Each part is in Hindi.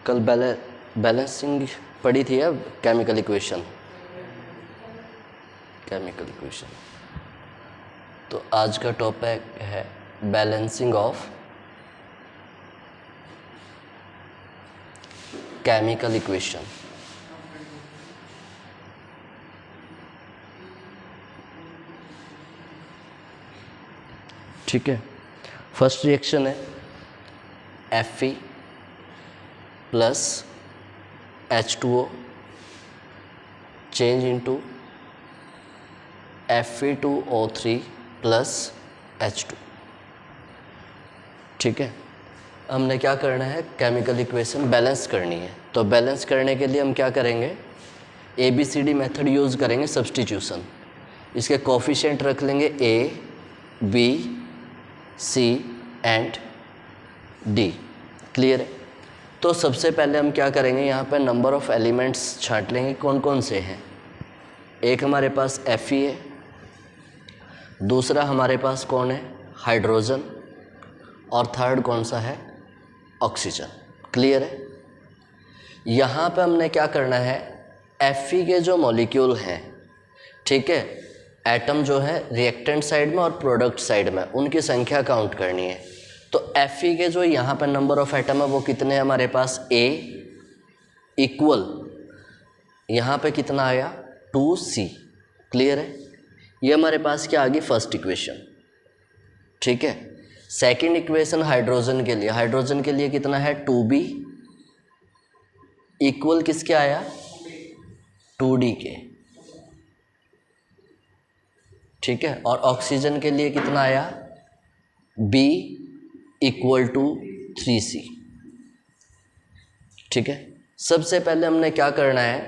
कल बैलेंसिंग पढ़ी थी अब केमिकल इक्वेशन। तो आज का टॉपिक है बैलेंसिंग ऑफ केमिकल इक्वेशन। ठीक है, फर्स्ट रिएक्शन है Fe plus H2O change into Fe2O3 plus H2। ठीक है, हमने क्या करना है, केमिकल इक्वेशन बैलेंस करनी है। तो बैलेंस करने के लिए हम क्या करेंगे, ABCD मेथड यूज़ करेंगे, सब्स्टिट्यूशन। इसके कोफिशिएंट रख लेंगे A, B, C and D। Clear है। तो सबसे पहले हम क्या करेंगे, यहाँ पर नंबर ऑफ़ एलिमेंट्स छांट लेंगे कौन कौन से हैं। एक हमारे पास Fe है, दूसरा हमारे पास कौन है, हाइड्रोजन, और थर्ड कौन सा है, ऑक्सीजन। क्लियर है। यहाँ पे हमने क्या करना है, Fe के जो मॉलिक्यूल हैं, ठीक है, एटम जो है रिएक्टेंट साइड में और प्रोडक्ट साइड में, उनकी संख्या काउंट करनी है। तो Fe के जो यहाँ पर नंबर ऑफ एटम है वो कितने हैं हमारे पास, A इक्वल यहाँ पे कितना आया 2C। क्लियर है। ये हमारे पास क्या आ गई, फर्स्ट इक्वेशन। ठीक है। सेकंड इक्वेशन हाइड्रोजन के लिए कितना है 2B इक्वल किसके आया, 2D के। ठीक है। और ऑक्सीजन के लिए कितना आया, B इक्वल टू 3C। ठीक है। सबसे पहले हमने क्या करना है,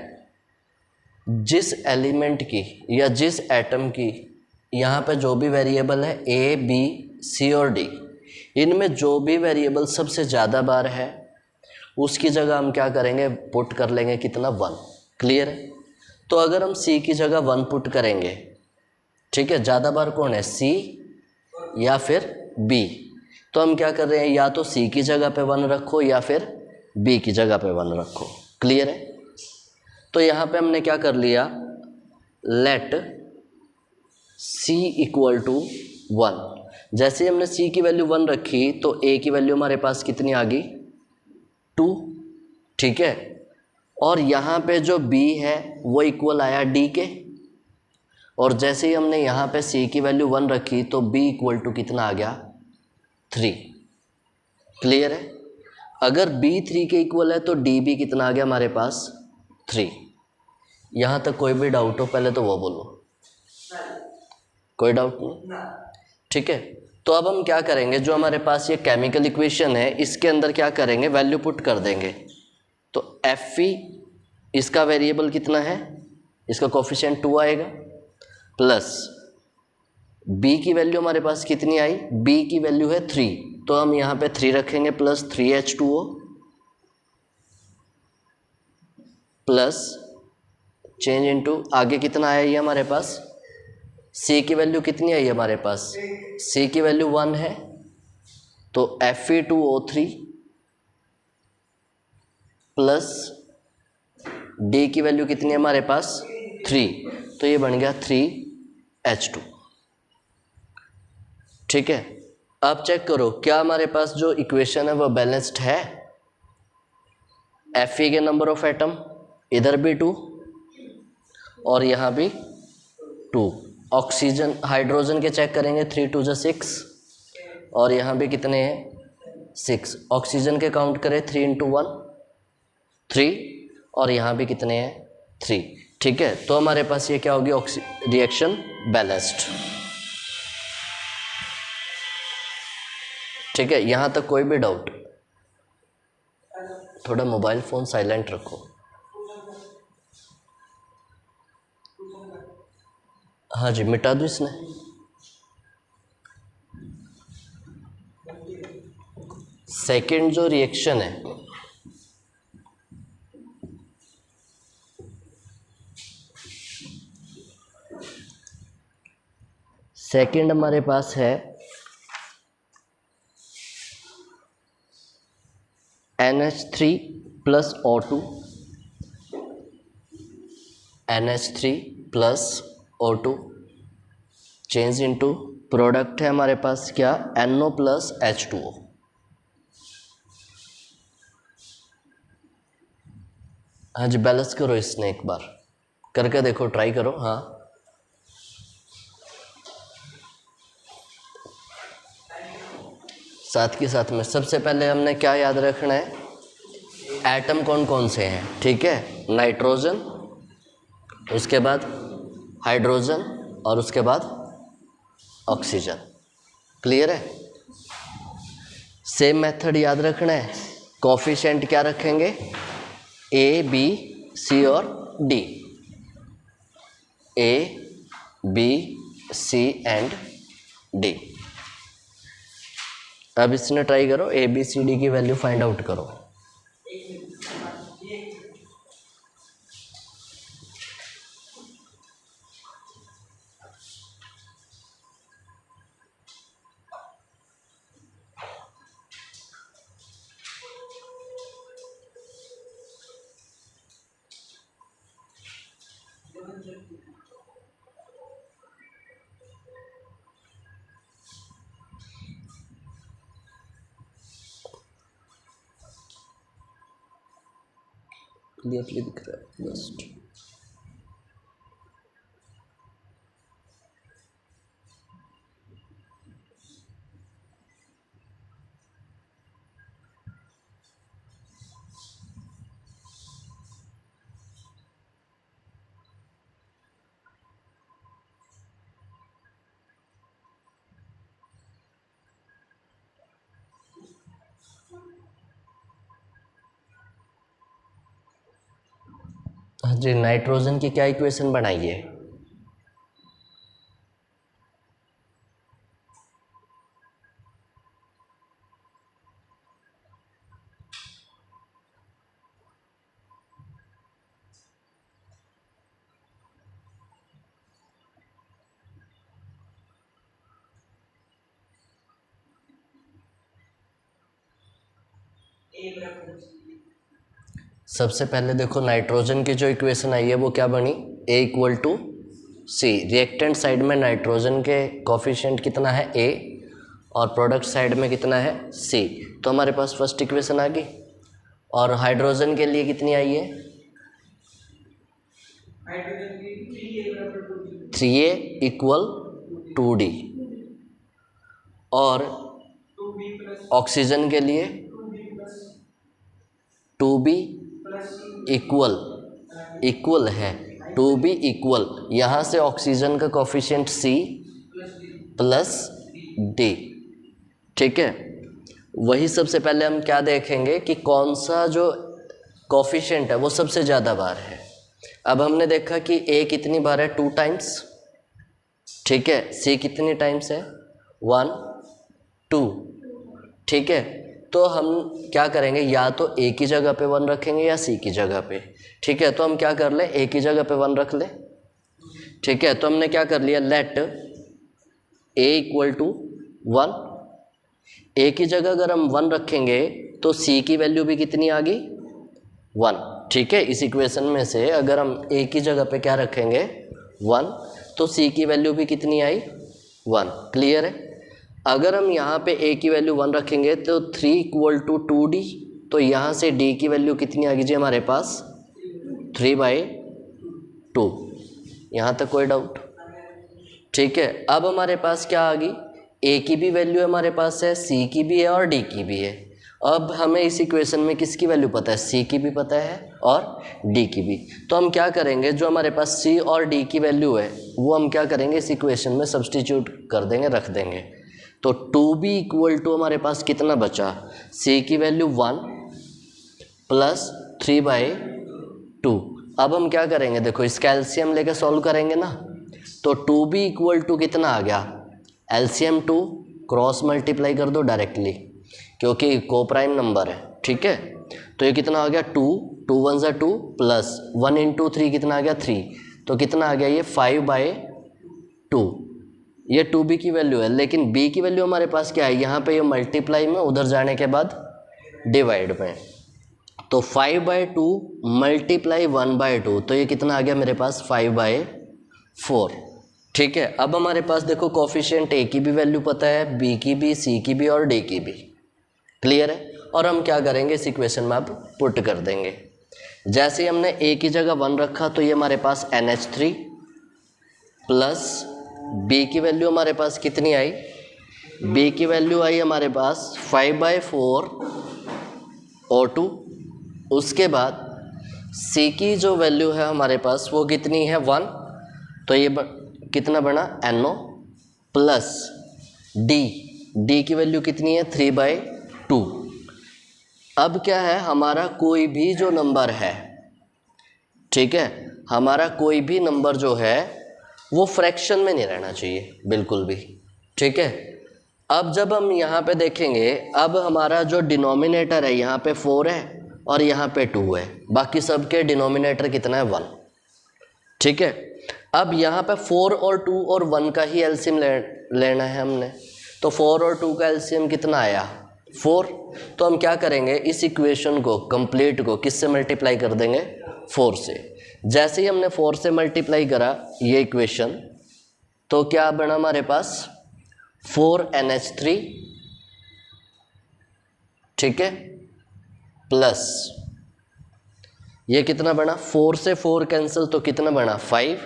जिस एलिमेंट की या जिस एटम की यहाँ पे जो भी वेरिएबल है A, B, C और D, इनमें जो भी वेरिएबल सबसे ज़्यादा बार है उसकी जगह हम क्या करेंगे, पुट कर लेंगे कितना, 1। क्लियर है। तो अगर हम C की जगह 1 पुट करेंगे, ठीक है, ज़्यादा बार कौन है, C या फिर B, तो हम क्या कर रहे हैं, या तो C की जगह पे 1 रखो या फिर B की जगह पे 1 रखो। क्लियर है। तो यहाँ पे हमने क्या कर लिया, लेट C इक्वल टू 1। जैसे ही हमने C की वैल्यू 1 रखी तो A की वैल्यू हमारे पास कितनी आ गई, 2। ठीक है। और यहाँ पे जो B है वो इक्वल आया D के, और जैसे ही हमने यहाँ पे C की वैल्यू 1 रखी तो B इक्वल टू कितना आ गया, 3। क्लियर है। अगर B 3 के इक्वल है तो D भी कितना आ गया हमारे पास, 3। यहाँ तक कोई भी डाउट हो पहले तो वो बोलो, कोई डाउट नहीं। ठीक है। तो अब हम क्या करेंगे, जो हमारे पास ये केमिकल इक्वेशन है इसके अंदर क्या करेंगे, वैल्यू पुट कर देंगे। तो Fe इसका वेरिएबल कितना है, इसका कोफिशिएंट 2 आएगा, प्लस B की वैल्यू हमारे पास कितनी आई, B की वैल्यू है 3, तो हम यहाँ पे 3 रखेंगे, plus 3H2O plus change into आगे कितना आया ये हमारे पास, C की वैल्यू कितनी आई हमारे पास, C की वैल्यू 1 है, तो Fe2O3 प्लस D की वैल्यू कितनी है हमारे पास, 3, तो ये बन गया 3H2। ठीक है। अब चेक करो क्या हमारे पास जो इक्वेशन है वो बैलेंस्ड है। Fe के नंबर ऑफ एटम इधर भी 2 और यहाँ भी 2। ऑक्सीजन हाइड्रोजन के चेक करेंगे, 3 2 6, और यहाँ भी कितने हैं, 6। ऑक्सीजन के काउंट करें, 3 × 1 3, और यहाँ भी कितने हैं, 3। ठीक है। तो हमारे पास ये क्या होगी, रिएक्शन बैलेंस्ड। ठीक है। यहाँ तक कोई भी डाउट, थोड़ा मोबाइल फ़ोन साइलेंट रखो। हाँ जी, मिटा दूँ इसने। सेकंड जो रिएक्शन है, सेकंड हमारे पास है NH3 plus O2 NH3 plus O2 change into product है हमारे पास क्या NO प्लस H2O। हाँ जी बैलेंस करो इसने एक बार करके देखो, ट्राई करो। हाँ साथ के साथ में सबसे पहले हमने क्या याद रखना है, एटम कौन कौन से हैं, ठीक है, नाइट्रोजन, उसके बाद हाइड्रोजन और उसके बाद ऑक्सीजन। क्लियर है। सेम मेथड याद रखना है, कोफिशिएंट क्या रखेंगे, ए बी सी और D, A B C and D. अब इसने ट्राई करो, ए बी सी डी की वैल्यू फाइंड आउट करो। क्लियरली दिख रहा है जस्ट। हाँ जी, नाइट्रोजन की क्या इक्वेशन बनाई है, सबसे पहले देखो नाइट्रोजन की जो इक्वेशन आई है वो क्या बनी, A equal to C. Reactant side में नाइट्रोजन के कोफिशिएंट कितना है ए और प्रोडक्ट साइड में कितना है सी, तो हमारे पास फर्स्ट इक्वेशन आ गई। और हाइड्रोजन के लिए कितनी आई है, 3A इक्वल 2D। और ऑक्सीजन के लिए 2B इक्वल है, 2B इक्वल, यहाँ से ऑक्सीजन का कोफिशिएंट C प्लस D, ठीक है। वही सबसे पहले हम क्या देखेंगे कि कौन सा जो कोफिशिएंट है वो सबसे ज़्यादा बार है। अब हमने देखा कि A कितनी बार है, 2 टाइम्स, ठीक है। C कितनी टाइम्स है, 1 2, ठीक है। तो हम क्या करेंगे, या तो A की जगह पे 1 रखेंगे या C की जगह पे, ठीक है। तो हम क्या कर ले, A की जगह पे 1 रख ले, ठीक है। तो हमने क्या कर लिया, let A equal to 1। A की जगह अगर हम 1 रखेंगे तो C की वैल्यू भी कितनी आ गई, 1, ठीक है। इस इक्वेशन में से अगर हम A की जगह पे क्या रखेंगे 1, तो C की वैल्यू भी कितनी आई, 1। क्लियर है। अगर हम यहाँ पे A की वैल्यू 1 रखेंगे तो 3 इक्वल टू 2D, तो यहाँ से D की वैल्यू कितनी आ गई जी हमारे पास, 3/2। यहाँ तक कोई डाउट, ठीक है। अब हमारे पास क्या आ गई, A की भी वैल्यू हमारे पास है, C की भी है और D की भी है। अब हमें इस इक्वेशन में किसकी वैल्यू पता है, C की भी पता है और D की भी। तो हम क्या करेंगे, जो हमारे पास C और D की वैल्यू है वो हम क्या करेंगे, इस इक्वेशन में सब्सटीट्यूट कर देंगे, रख देंगे। तो 2B इक्वल टू हमारे पास कितना बचा, C की वैल्यू 1 प्लस 3/2। अब हम क्या करेंगे, देखो इसका एलसीएम लेके सॉल्व करेंगे ना, तो 2B इक्वल टू कितना आ गया, एलसीएम 2, क्रॉस मल्टीप्लाई कर दो डायरेक्टली क्योंकि को प्राइम नंबर है, ठीक है। तो ये कितना आ गया, 2 2 1 ज़ा 2 प्लस 1 इंटू 3 कितना आ गया 3, तो कितना आ गया ये 5/2। ये 2B की वैल्यू है, लेकिन B की वैल्यू हमारे पास क्या है, यहाँ पे ये मल्टीप्लाई में, उधर जाने के बाद डिवाइड में। तो 5/2 मल्टीप्लाई 1/2, तो ये कितना आ गया मेरे पास 5/4। ठीक है, अब हमारे पास देखो कोफिशिएंट ए की भी वैल्यू पता है, बी की भी, सी की भी और डी की भी। क्लियर है। और हम क्या करेंगे, इस इक्वेशन में अब पुट कर देंगे। जैसे ही हमने ए की जगह 1 रखा तो ये हमारे पास NH3 प्लस बी की वैल्यू हमारे पास कितनी आई, बी की वैल्यू आई हमारे पास 5/4 O2। उसके बाद सी की जो वैल्यू है हमारे पास वो कितनी है 1, तो ये कितना बना NO प्लस डी की वैल्यू कितनी है 3/2। अब क्या है, हमारा कोई भी जो नंबर है, ठीक है, हमारा कोई भी नंबर जो है वो फ्रैक्शन में नहीं रहना चाहिए बिल्कुल भी। ठीक है, अब जब हम यहाँ पे देखेंगे, अब हमारा जो डिनोमिनेटर है यहाँ पे 4 है और यहाँ पे 2 है, बाकी सब के डिनोमिनेटर कितना है 1। ठीक है, अब यहाँ पे 4 और 2 और 1 का ही एलसीएम लेना है हमने, तो 4 और 2 का एलसीएम कितना आया 4। तो हम क्या करेंगे, इस इक्वेशन को कंप्लीट को किससे मल्टीप्लाई कर देंगे 4 से। जैसे ही हमने 4 से मल्टीप्लाई करा ये इक्वेशन, तो क्या बना हमारे पास 4NH3, ठीक है, प्लस ये कितना बना, 4 से 4 कैंसिल तो कितना बना 5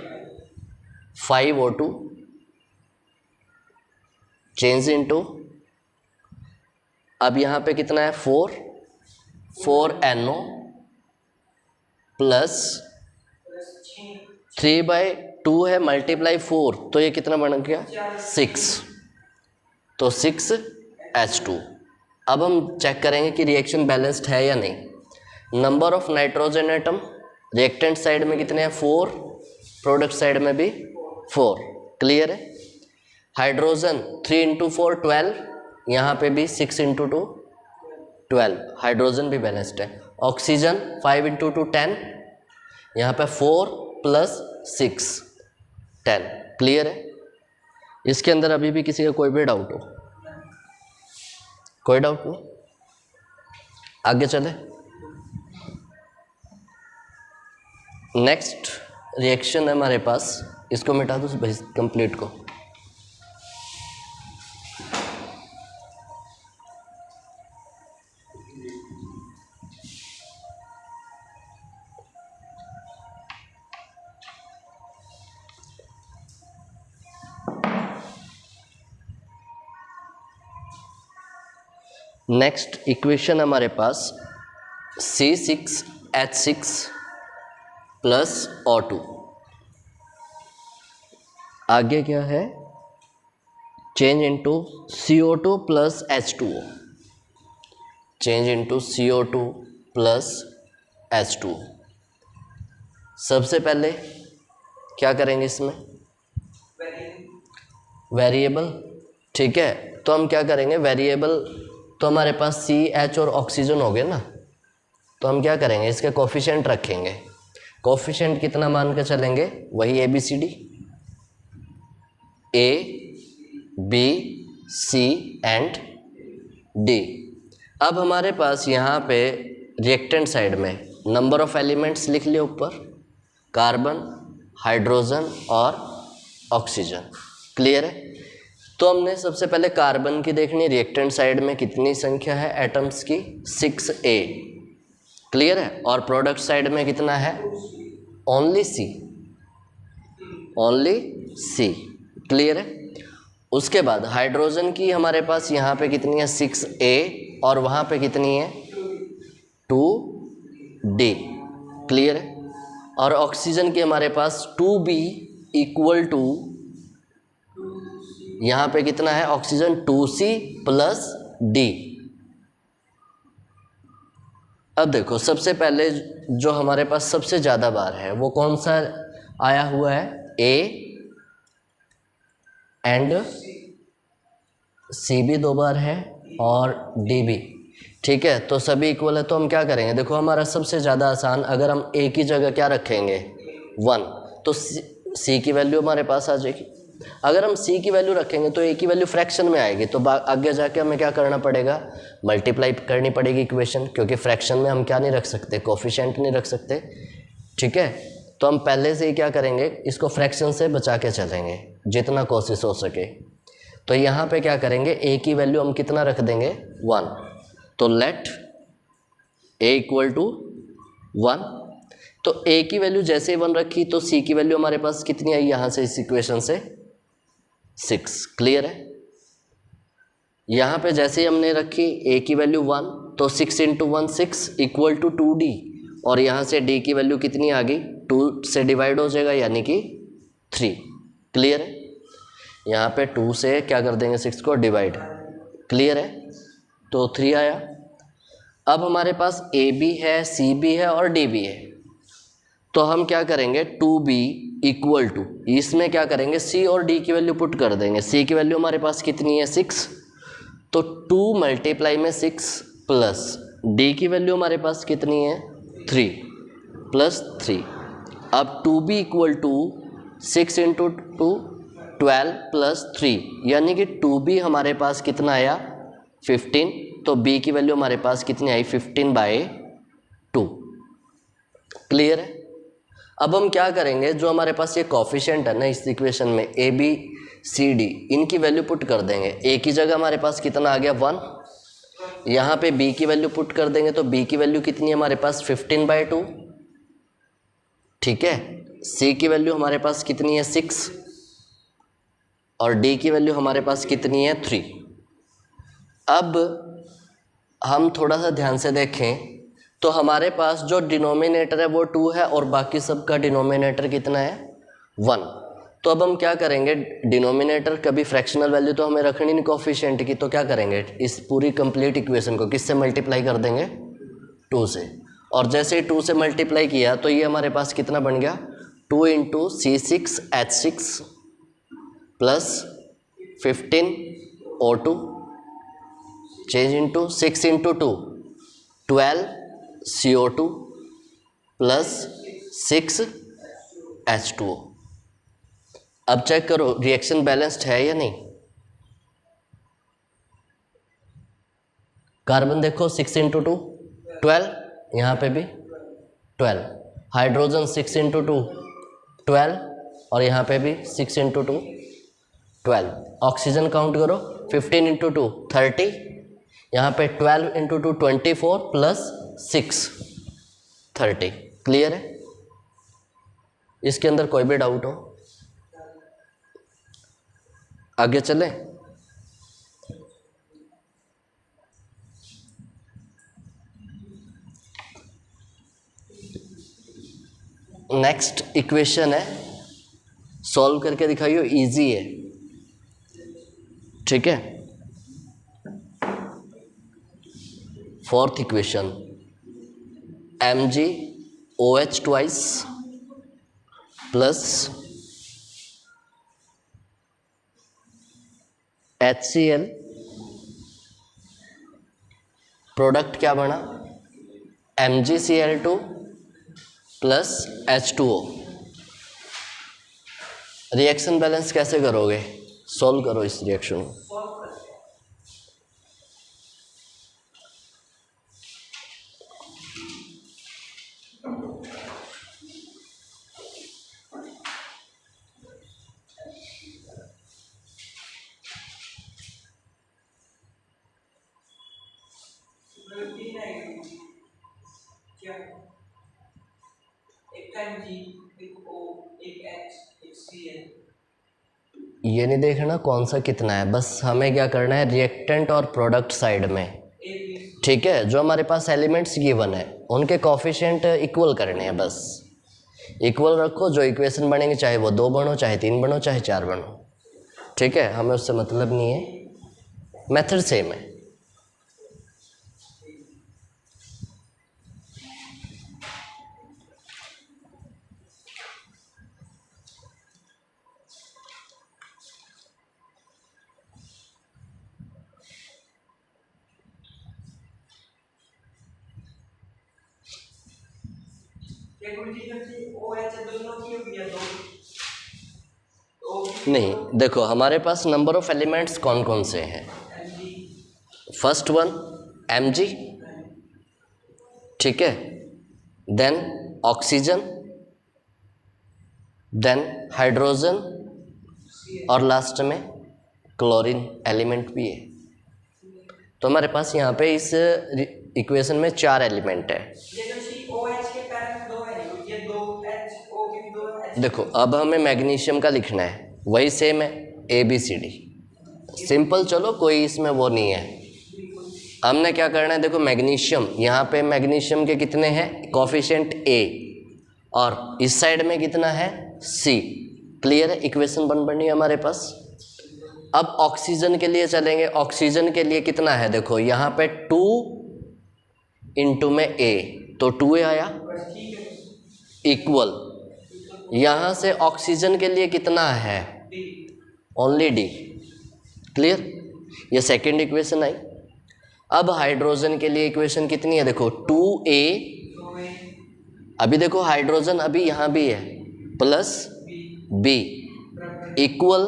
O2 चेंज इनटू, अब यहाँ पे कितना है 4 NO प्लस 3/2 है मल्टीप्लाई 4, तो ये कितना बन गया 6, तो 6H2। अब हम चेक करेंगे कि रिएक्शन बैलेंस्ड है या नहीं। Number of nitrogen atom reactant side में कितने हैं 4, प्रोडक्ट साइड में भी 4। क्लियर है। हाइड्रोजन 3 × 4 12, यहाँ पे भी 6 × 2 12, हाइड्रोजन भी बैलेंस्ड है। ऑक्सीजन 5 × 2 10, यहाँ पे 4 + 6 10। क्लियर है। इसके अंदर अभी भी किसी का कोई भी डाउट हो? कोई डाउट नहीं, आगे चले। नेक्स्ट रिएक्शन है हमारे पास, इसको मिटा दो भाई, कंप्लीट को। नेक्स्ट इक्वेशन हमारे पास C6H6 प्लस O2। आगे क्या है, change into CO2 plus H2O, change into CO2 plus H2O। सबसे पहले क्या करेंगे इसमें, वेरिएबल। ठीक है, तो हम क्या करेंगे, वेरिएबल तो हमारे पास CH और ऑक्सीजन हो गए ना, तो हम क्या करेंगे, इसके कोफिशिएंट रखेंगे। कोफिशिएंट कितना मान के चलेंगे, वही ABCD, A B C and D। अब हमारे पास यहाँ पे रिएक्टेंट साइड में नंबर ऑफ एलिमेंट्स लिख लिए ऊपर, कार्बन, हाइड्रोजन और ऑक्सीजन। क्लियर है। तो हमने सबसे पहले कार्बन की देखनी, रिएक्टेंट साइड में कितनी संख्या है एटम्स की, 6A। क्लियर है। और प्रोडक्ट साइड में कितना है, ओनली C। क्लियर है। उसके बाद हाइड्रोजन की हमारे पास यहाँ पे कितनी है 6A और वहाँ पे कितनी है 2D। क्लियर है। और ऑक्सीजन की हमारे पास 2B इक्वल टू, यहाँ पे कितना है ऑक्सीजन 2C प्लस D। अब देखो सबसे पहले जो हमारे पास सबसे ज़्यादा बार है वो कौन सा आया हुआ है, A एंड C भी 2 बार है और D भी। ठीक है, तो सभी इक्वल है, तो हम क्या करेंगे, देखो हमारा सबसे ज़्यादा आसान, अगर हम A की जगह क्या रखेंगे 1, तो C की वैल्यू हमारे पास आ जाएगी अगर हम c की वैल्यू रखेंगे तो a की वैल्यू फ्रैक्शन में आएगी, तो आगे जाके हमें क्या करना पड़ेगा, मल्टीप्लाई करनी पड़ेगी इक्वेशन, क्योंकि फ्रैक्शन में हम क्या नहीं रख सकते, कोफिशिएंट नहीं रख सकते। ठीक है, तो हम पहले से ही क्या करेंगे, इसको फ्रैक्शन से बचा के चलेंगे जितना कोशिश हो सके। तो यहाँ पे क्या करेंगे, a की वैल्यू हम कितना रख देंगे, 1। तो लेट a इक्वल टू 1। तो a की वैल्यू जैसे ही 1 रखी तो c की वैल्यू हमारे पास कितनी आई यहाँ से, इस इक्वेशन से 6। क्लियर है। यहाँ पे जैसे ही हमने रखी a की वैल्यू 1 तो 6 इंटू 1 6 इक्वल टू 2d, और यहाँ से d की वैल्यू कितनी आ गई, 2 से डिवाइड हो जाएगा यानी कि 3। क्लियर है। यहाँ पे 2 से क्या कर देंगे, 6 को डिवाइड। क्लियर है, तो 3 आया। अब हमारे पास a भी है, c भी है और d भी है, तो हम क्या करेंगे, 2b इक्वल टू, इसमें क्या करेंगे, c और d की वैल्यू पुट कर देंगे। c की वैल्यू हमारे पास कितनी है, 6, तो 2 मल्टीप्लाई में 6 प्लस d की वैल्यू हमारे पास कितनी है, 3 प्लस 3। अब 2b equal to 6 into 2 12 plus 3, यानी कि 2b हमारे पास कितना आया, 15। तो b की वैल्यू हमारे पास कितनी आई, 15/2। क्लियर है। अब हम क्या करेंगे, जो हमारे पास ये कॉफिशिएंट है ना इस इक्वेशन में, a b c d, इनकी वैल्यू पुट कर देंगे। a की जगह हमारे पास कितना आ गया, 1। यहाँ पे b की वैल्यू पुट कर देंगे तो b की वैल्यू कितनी है हमारे पास, 15/2। ठीक है, c की वैल्यू हमारे पास कितनी है, 6, और d की वैल्यू हमारे पास कितनी है, 3। अब हम थोड़ा सा ध्यान से देखें तो हमारे पास जो डिनोमिनेटर है वो 2 है और बाकी सब का डिनोमिनेटर कितना है, 1। तो अब हम क्या करेंगे, डिनोमिनेटर कभी फ्रैक्शनल वैल्यू तो हमें रखनी नहीं कोफिशिएंट की, तो क्या करेंगे, इस पूरी कंप्लीट इक्वेशन को किससे मल्टीप्लाई कर देंगे, 2 से। और जैसे ही 2 से मल्टीप्लाई किया तो ये हमारे पास कितना बन गया, 2 into C6H6 plus 15O2 change into 6 into 2 12 CO2 plus 6 H2O। अब चेक करो रिएक्शन बैलेंस्ड है या नहीं। कार्बन देखो 6 इंटू 2 12, यहाँ पे भी 12, हाइड्रोजन 6 इंटू 2 12, और यहाँ पे भी 6 इंटू 2 12। ऑक्सीजन काउंट करो, 15 इंटू 2 30, यहाँ पे 12 इंटू 2 24 प्लस 6 30। क्लियर है। इसके अंदर कोई भी डाउट हो, आगे चले। नेक्स्ट इक्वेशन है, सॉल्व करके दिखाइए, इजी है। ठीक है, fourth equation, MgOH twice plus HCl, product क्या बना, MgCl2 plus H2O। Reaction balance कैसे करोगे, सॉल्व करो इस रिएक्शन को। ये नहीं देखना कौन सा कितना है, बस हमें क्या करना है, रिएक्टेंट और प्रोडक्ट साइड में, ठीक है, जो हमारे पास एलिमेंट्स गिवन है उनके कोफिशिएंट इक्वल करने हैं। बस इक्वल रखो, जो इक्वेशन बनेंगे चाहे वो 2 बनो, चाहे 3 बनो, चाहे 4 बनो। ठीक है, हमें उससे मतलब नहीं है, मेथड सेम है। नहीं, देखो हमारे पास नंबर ऑफ एलिमेंट्स कौन कौन से हैं। फर्स्ट वन Mg, ठीक है, देन ऑक्सीजन, देन हाइड्रोजन और लास्ट में क्लोरीन एलिमेंट भी है। तो हमारे पास यहाँ पे इस इक्वेशन में 4 एलिमेंट है। देखो अब हमें मैग्नीशियम का लिखना है, वही सेम है ABCD, सिंपल, चलो कोई इसमें वो नहीं है। हमने क्या करना है, देखो मैग्नीशियम, यहाँ पे मैग्नीशियम के कितने हैं कोफिशिएंट A और इस साइड में कितना है C। क्लियर है, इक्वेशन बन बनी है हमारे पास। अब ऑक्सीजन के लिए चलेंगे, ऑक्सीजन के लिए कितना है, देखो यहाँ पे 2 इंटू में A, तो 2A आया इक्वल, यहाँ से ऑक्सीजन के लिए कितना है ओनली D। क्लियर, ये सेकेंड इक्वेशन आई। अब हाइड्रोजन के लिए इक्वेशन कितनी है, देखो 2A, अभी देखो हाइड्रोजन अभी यहाँ भी है प्लस B इक्वल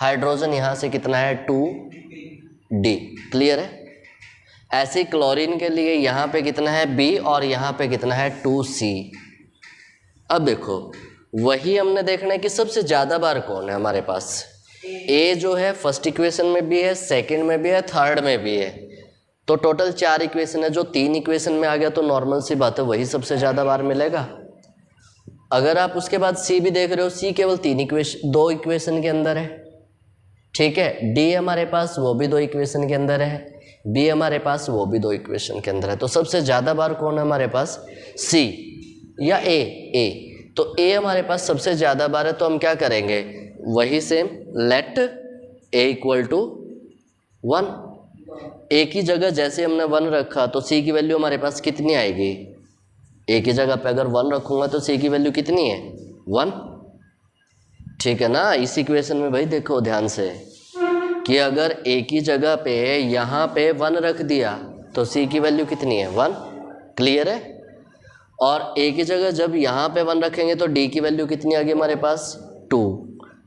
हाइड्रोजन यहाँ से कितना है 2D। क्लियर है। ऐसे ही क्लोरीन के लिए यहाँ पे कितना है B और यहाँ पे कितना है 2C। अब देखो वही हमने देखना है कि सबसे ज़्यादा बार कौन है हमारे पास। A जो है फर्स्ट इक्वेशन में भी है, सेकंड में भी है, थर्ड में भी है, तो टोटल 4 इक्वेशन है। जो 3 इक्वेशन में आ गया तो नॉर्मल सी बात है वही सबसे ज़्यादा बार मिलेगा। अगर आप उसके बाद C भी देख रहे हो, C केवल 2 इक्वेशन के अंदर है, ठीक है। D हमारे पास वो भी 2 इक्वेशन के अंदर है, B हमारे पास वो भी 2 इक्वेशन के अंदर है। तो सबसे ज़्यादा बार कौन है हमारे पास, C या A। तो A हमारे पास सबसे ज़्यादा बार है, तो हम क्या करेंगे, वही same, let A equal to 1। A की जगह जैसे हमने 1 रखा तो C की वैल्यू हमारे पास कितनी आएगी, A की जगह पे अगर 1 रखूँगा तो C की वैल्यू कितनी है 1, ठीक है ना। इस इक्वेशन में भाई देखो ध्यान से कि अगर A की जगह पे यहाँ पे 1 रख दिया तो C की वैल्यू कितनी है 1। क्लियर है। और A की जगह जब यहाँ पे 1 रखेंगे तो D की वैल्यू कितनी आ गई हमारे पास 2।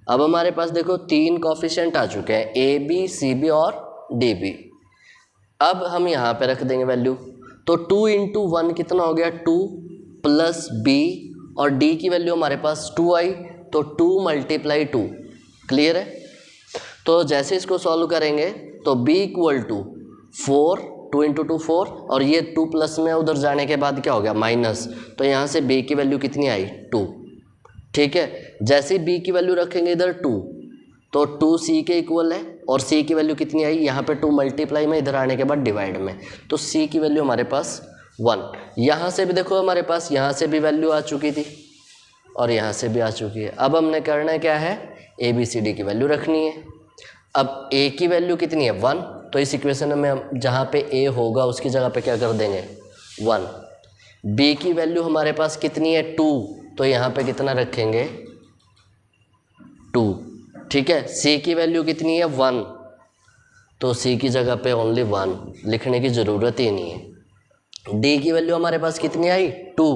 अब हमारे पास देखो 3 कोफिशिएंट आ चुके हैं, AB, CB और DB। अब हम यहाँ पे रख देंगे वैल्यू, तो 2 इंटू 1 कितना हो गया 2 प्लस B और D की वैल्यू हमारे पास 2 आई, तो 2 मल्टीप्लाई 2। क्लियर है। तो जैसे इसको सॉल्व करेंगे तो B इक्वल टू 4, 2 इंटू 2 4, और ये 2 प्लस में उधर जाने के बाद क्या हो गया माइनस, तो यहाँ से B की वैल्यू कितनी आई 2। ठीक है, जैसे B की वैल्यू रखेंगे इधर 2, तो 2 C के इक्वल है, और C की वैल्यू कितनी आई यहाँ पे 2 मल्टीप्लाई में, इधर आने के बाद डिवाइड में, तो C की वैल्यू हमारे पास 1। यहाँ से भी देखो हमारे पास यहाँ से भी वैल्यू आ चुकी थी और यहाँ से भी आ चुकी है। अब हमने करना है क्या है, ABCD की वैल्यू रखनी है। अब A की वैल्यू कितनी है 1, तो इस इक्वेशन में हम जहाँ पे A होगा उसकी जगह पे क्या कर देंगे 1। B की वैल्यू हमारे पास कितनी है 2, तो यहाँ पे कितना रखेंगे 2। ठीक है। C की वैल्यू कितनी है 1, तो C की जगह पे ओनली 1 लिखने की ज़रूरत ही नहीं है। D की वैल्यू हमारे पास कितनी आई 2,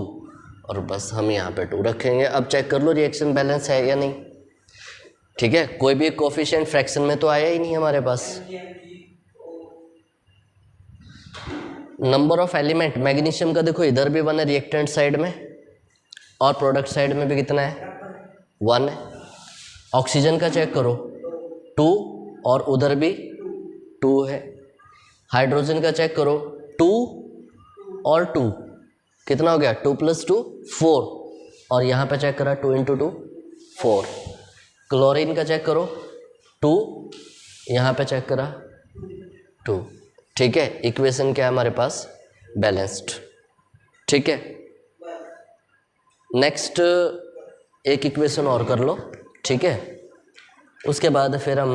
और बस हम यहाँ पे 2 रखेंगे। अब चेक कर लो रिएक्शन बैलेंस है या नहीं। ठीक है, कोई भी कोफिशिएंट फ्रैक्शन में तो आया ही नहीं हमारे पास। नंबर ऑफ एलिमेंट मैग्नीशियम का देखो इधर भी 1 है रिएक्टेंट साइड में, और प्रोडक्ट साइड में भी कितना है 1 है। ऑक्सीजन का चेक करो 2, और उधर भी 2 है। हाइड्रोजन का चेक करो 2 और 2 कितना हो गया 2 + 2 4, और यहाँ पे चेक करा 2 इंटू 2 4। क्लोरीन का चेक करो 2, यहाँ पे चेक करा 2। ठीक है, इक्वेशन क्या है हमारे पास बैलेंस्ड। ठीक है, नेक्स्ट एक इक्वेशन और कर लो। ठीक है, उसके बाद फिर हम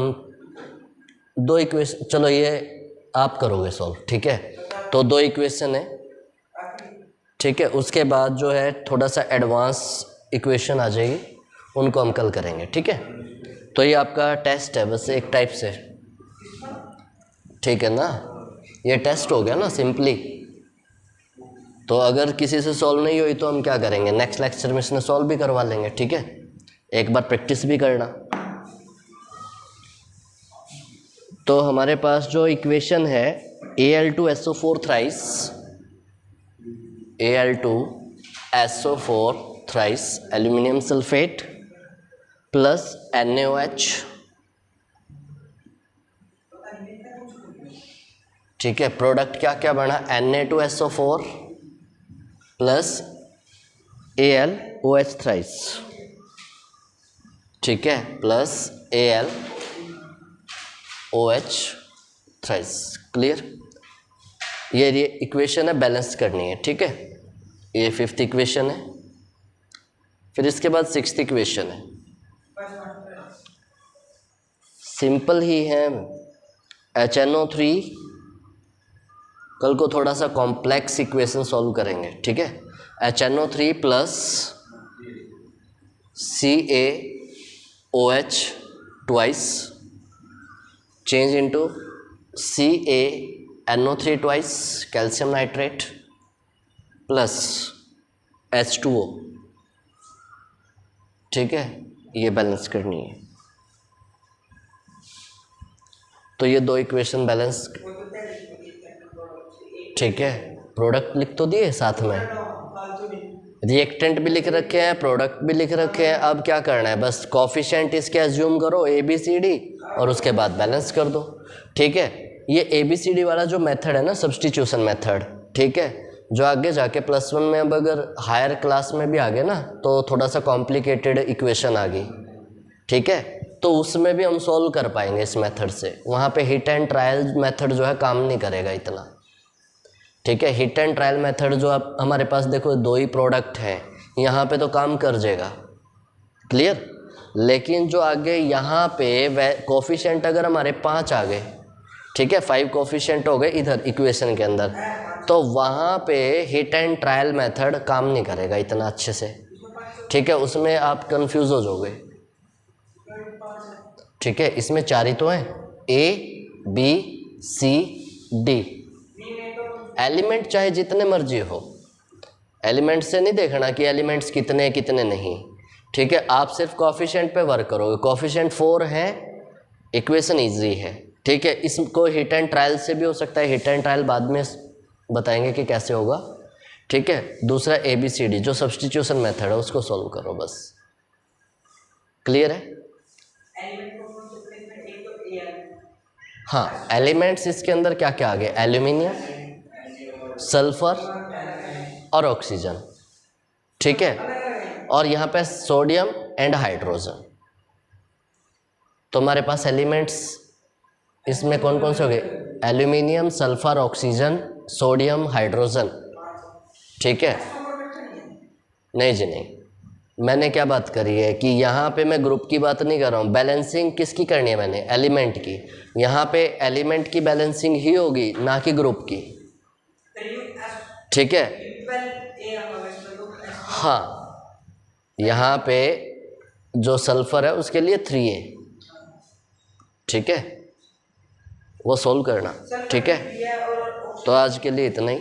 2 इक्वेशन, चलो ये आप करोगे सॉल्व। ठीक है, तो 2 इक्वेशन है। ठीक है, उसके बाद जो है थोड़ा सा एडवांस इक्वेशन आ जाएगी, उनको हम कल करेंगे। ठीक है, तो ये आपका टेस्ट है बस एक टाइप से। ठीक है ना, ये टेस्ट हो गया ना सिंपली। तो अगर किसी से सॉल्व नहीं हुई तो हम क्या करेंगे, नेक्स्ट लेक्चर में इसने सॉल्व भी करवा लेंगे। ठीक है, एक बार प्रैक्टिस भी करना। तो हमारे पास जो इक्वेशन है Al2SO4 thrice, Al2SO4 thrice aluminium sulphate plus NaOH, ठीक है। प्रोडक्ट क्या क्या बना, Na2SO4 प्लस AlOH थ्राइस, ठीक है, प्लस AlOH थ्राइस। क्लियर? ये इक्वेशन है, बैलेंस करनी है, ठीक है। ये 5th इक्वेशन है। फिर इसके बाद 6th इक्वेशन है, सिंपल ही है। HNO3, कल को थोड़ा सा कॉम्प्लेक्स इक्वेशन सॉल्व करेंगे, ठीक है। HNO3 plus CaOH twice change into CaNO3 twice calcium nitrate plus H2O, ठीक है। ये बैलेंस करनी है। तो ये 2 इक्वेशन बैलेंस, ठीक है। प्रोडक्ट लिख तो दिए साथ में, रिएक्टेंट भी लिख रखे हैं, प्रोडक्ट भी लिख रखे हैं। अब क्या करना है, बस कोफिशिएंट इसके एज्यूम करो ABCD और उसके बाद बैलेंस कर दो, ठीक है। ये ABCD वाला जो मेथड है ना, सब्स्टिट्यूशन मेथड, ठीक है, जो आगे जाके +1 में अब अगर हायर क्लास में भी आ गए ना तो थोड़ा सा कॉम्प्लिकेटेड इक्वेशन आ गई, ठीक है, तो उसमें भी हम सॉल्व कर पाएंगे इस मेथड से। वहाँ पे हिट एंड ट्रायल मेथड जो है काम नहीं करेगा इतना, ठीक है। हिट एंड ट्रायल मेथड जो आप हमारे पास देखो 2 ही प्रोडक्ट हैं, यहाँ पे तो काम कर जाएगा, क्लियर। लेकिन जो आगे यहाँ पे कोफिशिएंट अगर हमारे 5 आ गए, ठीक है, 5 कोफिशिएंट हो गए इधर इक्वेशन के अंदर, तो वहाँ पे हिट एंड ट्रायल मेथड काम नहीं करेगा इतना अच्छे से, ठीक है। उसमें आप कंफ्यूज हो जाओगे, ठीक है। इसमें 4 ही तो हैं, ABCD। एलिमेंट चाहे जितने मर्जी हो, एलिमेंट से नहीं देखना कि एलिमेंट्स कितने कितने नहीं, ठीक है। आप सिर्फ कोफिशिएंट पे वर्क करोगे। कोफिशिएंट 4 है, इक्वेशन इजी है, ठीक है। इसको हिट एंड ट्रायल से भी हो सकता है, हिट एंड ट्रायल बाद में बताएंगे कि कैसे होगा, ठीक है। दूसरा ABCD जो सब्स्टिट्यूशन मेथड है उसको सॉल्व करो, बस। क्लियर है? हाँ, एलिमेंट्स इसके अंदर क्या क्या आ गए, एल्यूमिनियम, सल्फर और ऑक्सीजन, ठीक है। और यहाँ पे सोडियम एंड हाइड्रोजन। तो हमारे पास एलिमेंट्स इसमें कौन कौन से हो गए, aluminium, sulphur, oxygen, sodium, hydrogen, ठीक है। नहीं जी नहीं, मैंने क्या बात करी है कि यहाँ पे मैं ग्रुप की बात नहीं कर रहा हूँ। बैलेंसिंग किसकी करनी है मैंने, एलिमेंट की। यहाँ पे एलिमेंट की बैलेंसिंग ही होगी, ना कि ग्रुप की, ठीक है। हाँ, यहाँ पे जो सल्फर है उसके लिए 3A, ठीक है, वो सोल्व करना, ठीक है। तो आज के लिए इतना ही।